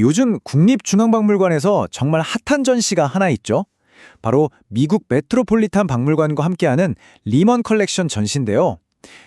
요즘 국립중앙박물관에서 정말 핫한 전시가 하나 있죠. 바로 미국 메트로폴리탄 박물관과 함께하는 리먼 컬렉션 전시인데요.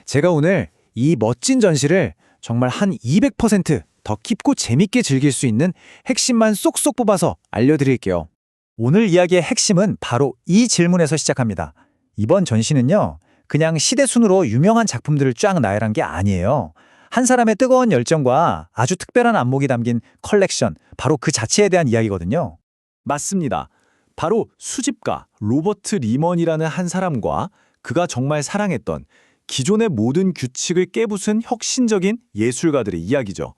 제가 오늘 이 멋진 전시를 정말 한 200%더 깊고 재밌게 즐길 수 있는 핵심만 쏙쏙 뽑아서 알려드릴게요. 오늘 이야기의 핵심은 바로 이 질문에서 시작합니다. 이번 전시는요, 그냥 시대순으로 유명한 작품들을 쫙 나열한 게 아니에요. 한 사람의 뜨거운 열정과 아주 특별한 안목이 담긴 컬렉션, 바로 그 자체에 대한 이야기거든요. 맞습니다. 바로 수집가 로버트 리먼이라는 한 사람과 그가 정말 사랑했던 기존의 모든 규칙을 깨부순 혁신적인 예술가들의 이야기죠.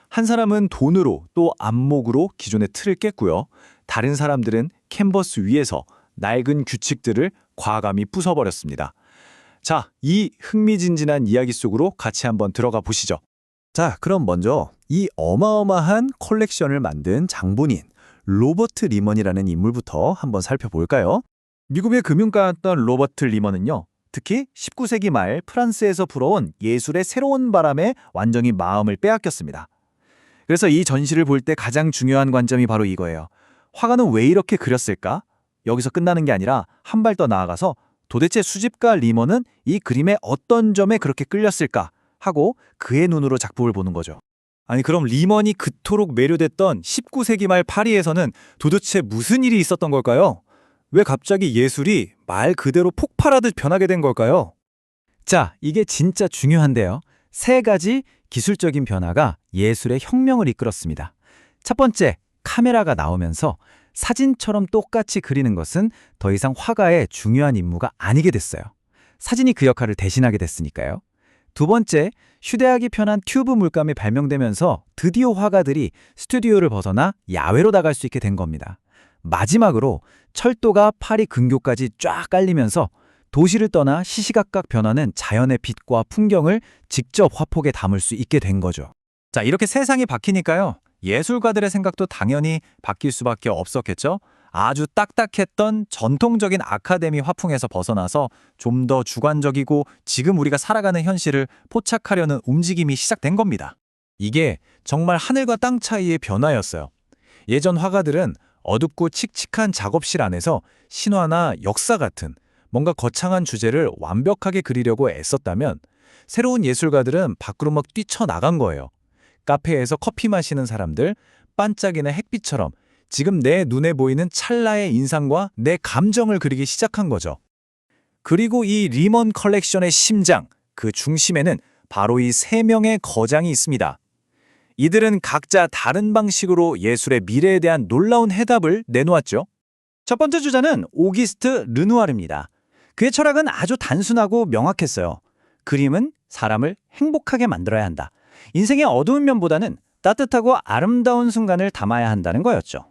한 사람은 돈으로 또 안목으로 기존의 틀을 깼고요. 다른 사람들은 캔버스 위에서 낡은 규칙들을 과감히 부숴버렸습니다. 자, 이 흥미진진한 이야기 속으로 같이 한번 들어가 보시죠. 자, 그럼 먼저 이 어마어마한 컬렉션을 만든 장본인 로버트 리먼이라는 인물부터 한번 살펴볼까요? 미국의 금융가였던 로버트 리먼은요, 특히 19세기 말 프랑스에서 불어온 예술의 새로운 바람에 완전히 마음을 빼앗겼습니다. 그래서 이 전시를 볼 때 가장 중요한 관점이 바로 이거예요. 화가는 왜 이렇게 그렸을까? 여기서 끝나는 게 아니라 한 발 더 나아가서 도대체 수집가 리먼은 이 그림의 어떤 점에 그렇게 끌렸을까 하고 그의 눈으로 작품을 보는 거죠. 아니, 그럼 리먼이 그토록 매료됐던 19세기 말 파리에서는 도대체 무슨 일이 있었던 걸까요? 왜 갑자기 예술이 말 그대로 폭발하듯 변하게 된 걸까요? 자, 이게 진짜 중요한데요. 세 가지 기술적인 변화가 예술의 혁명을 이끌었습니다. 첫 번째, 카메라가 나오면서 사진처럼 똑같이 그리는 것은 더 이상 화가의 중요한 임무가 아니게 됐어요. 사진이 그 역할을 대신하게 됐으니까요. 두 번째, 휴대하기 편한 튜브 물감이 발명되면서 드디어 화가들이 스튜디오를 벗어나 야외로 나갈 수 있게 된 겁니다. 마지막으로 철도가 파리 근교까지 쫙 깔리면서 도시를 떠나 시시각각 변하는 자연의 빛과 풍경을 직접 화폭에 담을 수 있게 된 거죠. 자, 이렇게 세상이 바뀌니까요, 예술가들의 생각도 당연히 바뀔 수밖에 없었겠죠? 아주 딱딱했던 전통적인 아카데미 화풍에서 벗어나서 좀 더 주관적이고 지금 우리가 살아가는 현실을 포착하려는 움직임이 시작된 겁니다. 이게 정말 하늘과 땅 차이의 변화였어요. 예전 화가들은 어둡고 칙칙한 작업실 안에서 신화나 역사 같은 뭔가 거창한 주제를 완벽하게 그리려고 애썼다면 새로운 예술가들은 밖으로 막 뛰쳐나간 거예요. 카페에서 커피 마시는 사람들, 반짝이는 햇빛처럼 지금 내 눈에 보이는 찰나의 인상과 내 감정을 그리기 시작한 거죠. 그리고 이 리먼 컬렉션의 심장, 그 중심에는 바로 이 세 명의 거장이 있습니다. 이들은 각자 다른 방식으로 예술의 미래에 대한 놀라운 해답을 내놓았죠. 첫 번째 주자는 오기스트 르누아르입니다. 그의 철학은 아주 단순하고 명확했어요. 그림은 사람을 행복하게 만들어야 한다. 인생의 어두운 면보다는 따뜻하고 아름다운 순간을 담아야 한다는 거였죠.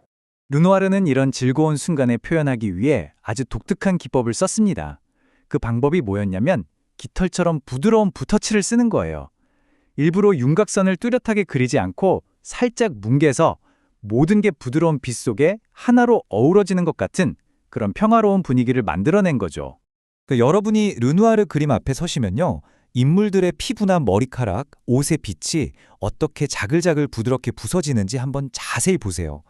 르누아르는 이런 즐거운 순간을 표현하기 위해 아주 독특한 기법을 썼습니다. 그 방법이 뭐였냐면 깃털처럼 부드러운 붓터치를 쓰는 거예요. 일부러 윤곽선을 뚜렷하게 그리지 않고 살짝 뭉개서 모든 게 부드러운 빛 속에 하나로 어우러지는 것 같은 그런 평화로운 분위기를 만들어낸 거죠. 여러분이 르누아르 그림 앞에 서시면요, 인물들의 피부나 머리카락, 옷의 빛이 어떻게 자글자글 부드럽게 부서지는지 한번 자세히 보세요.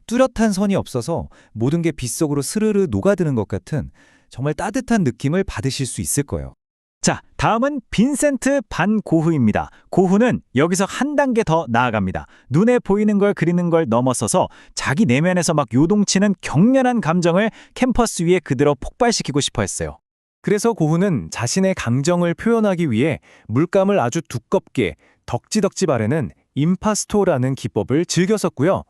뚜렷한 선이 없어서 모든 게 빛 속으로 스르르 녹아드는 것 같은 정말 따뜻한 느낌을 받으실 수 있을 거예요. 자, 다음은 빈센트 반 고흐입니다. 고흐는 여기서 한 단계 더 나아갑니다. 눈에 보이는 걸 그리는 걸 넘어서서 자기 내면에서 막 요동치는 격렬한 감정을 캔버스 위에 그대로 폭발시키고 싶어 했어요. 그래서 고흐는 자신의 감정을 표현하기 위해 물감을 아주 두껍게 덕지덕지 바르는 임파스토라는 기법을 즐겨 썼고요.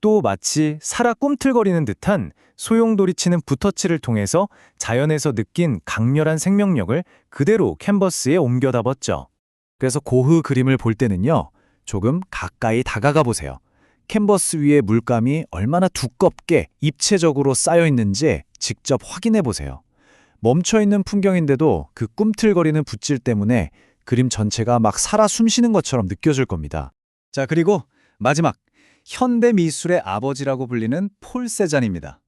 또 마치 살아 꿈틀거리는 듯한 소용돌이치는 붓터치를 통해서 자연에서 느낀 강렬한 생명력을 그대로 캔버스에 옮겨 담았죠. 그래서 고흐 그림을 볼 때는요, 조금 가까이 다가가 보세요. 캔버스 위에 물감이 얼마나 두껍게 입체적으로 쌓여 있는지 직접 확인해 보세요. 멈춰있는 풍경인데도 그 꿈틀거리는 붓질 때문에 그림 전체가 막 살아 숨쉬는 것처럼 느껴질 겁니다. 자, 그리고 마지막, 현대 미술의 아버지라고 불리는 폴 세잔입니다.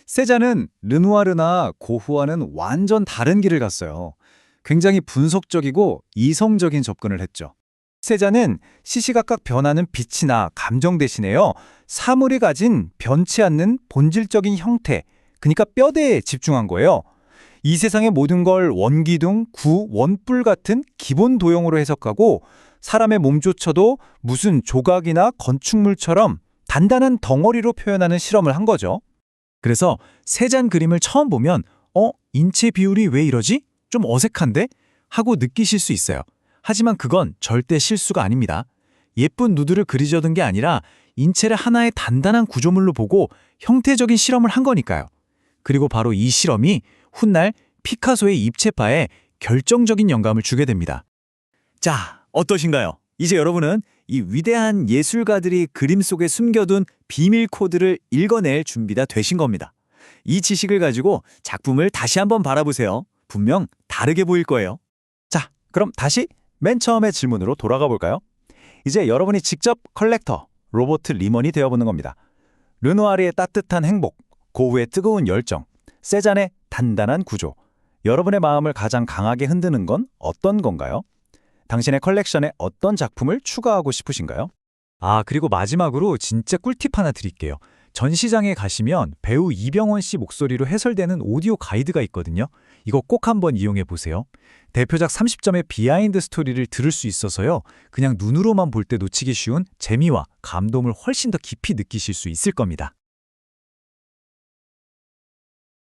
세잔은 르누아르나 고흐와는 완전 다른 길을 갔어요. 굉장히 분석적이고 이성적인 접근을 했죠. 세자는 시시각각 변하는 빛이나 감정 대신에요, 사물이 가진 변치 않는 본질적인 형태, 그러니까 뼈대에 집중한 거예요. 이 세상의 모든 걸 원기둥, 구, 원뿔 같은 기본 도형으로 해석하고 사람의 몸조차도 무슨 조각이나 건축물처럼 단단한 덩어리로 표현하는 실험을 한 거죠. 그래서 세잔 그림을 처음 보면 인체 비율이 왜 이러지? 좀 어색한데? 하고 느끼실 수 있어요. 하지만 그건 절대 실수가 아닙니다. 예쁜 누드를 그리려던 게 아니라 인체를 하나의 단단한 구조물로 보고 형태적인 실험을 한 거니까요. 그리고 바로 이 실험이 훗날 피카소의 입체파에 결정적인 영감을 주게 됩니다. 자, 어떠신가요? 이제 여러분은 이 위대한 예술가들이 그림 속에 숨겨둔 비밀 코드를 읽어낼 준비가 되신 겁니다. 이 지식을 가지고 작품을 다시 한번 바라보세요. 분명 다르게 보일 거예요. 자, 그럼 다시 맨 처음의 질문으로 돌아가 볼까요? 이제 여러분이 직접 컬렉터, 로버트 리먼이 되어보는 겁니다. 르누아르의 따뜻한 행복, 고흐의 뜨거운 열정, 세잔의 단단한 구조. 여러분의 마음을 가장 강하게 흔드는 건 어떤 건가요? 당신의 컬렉션에 어떤 작품을 추가하고 싶으신가요? 그리고 마지막으로 진짜 꿀팁 하나 드릴게요. 전시장에 가시면 배우 이병헌 씨 목소리로 해설되는 오디오 가이드가 있거든요. 이거 꼭 한번 이용해 보세요. 대표작 30점의 비하인드 스토리를 들을 수 있어서요. 그냥 눈으로만 볼 때 놓치기 쉬운 재미와 감동을 훨씬 더 깊이 느끼실 수 있을 겁니다.